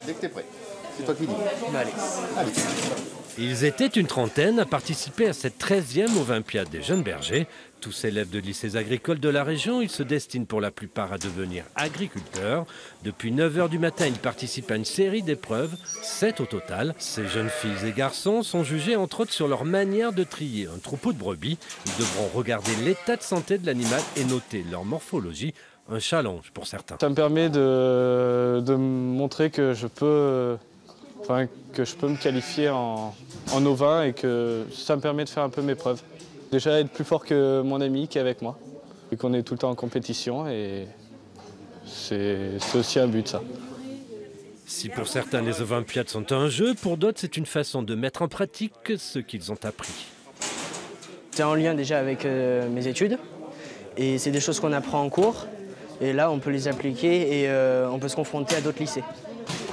Dès que t'es prêt. C'est toi qui dis. Allez. Allez. Ils étaient une trentaine à participer à cette 13e Olympiade des jeunes bergers. Tous élèves de lycées agricoles de la région, ils se destinent pour la plupart à devenir agriculteurs. Depuis 9 h du matin, ils participent à une série d'épreuves, 7 au total. Ces jeunes filles et garçons sont jugés entre autres sur leur manière de trier un troupeau de brebis. Ils devront regarder l'état de santé de l'animal et noter leur morphologie. Un challenge pour certains. Ça me permet de montrer que je peux me qualifier en ovin et que ça me permet de faire un peu mes preuves. Déjà être plus fort que mon ami qui est avec moi et qu'on est tout le temps en compétition et c'est aussi un but ça. Si pour certains les Olympiades sont un jeu, pour d'autres c'est une façon de mettre en pratique ce qu'ils ont appris. C'est en lien déjà avec mes études et c'est des choses qu'on apprend en cours et là on peut les appliquer et on peut se confronter à d'autres lycées.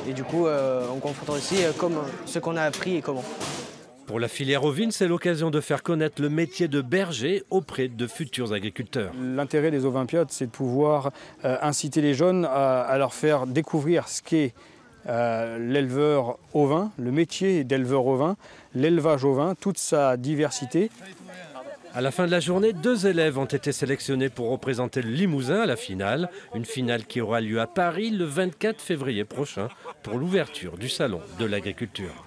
Et du coup on confronte aussi ce qu'on a appris et comment. Pour la filière ovine, c'est l'occasion de faire connaître le métier de berger auprès de futurs agriculteurs. L'intérêt des Olympiades, c'est de pouvoir inciter les jeunes à leur faire découvrir ce qu'est l'éleveur ovin, le métier d'éleveur ovin, l'élevage ovin, toute sa diversité. À la fin de la journée, 2 élèves ont été sélectionnés pour représenter le Limousin à la finale. Une finale qui aura lieu à Paris le 24 février prochain pour l'ouverture du Salon de l'agriculture.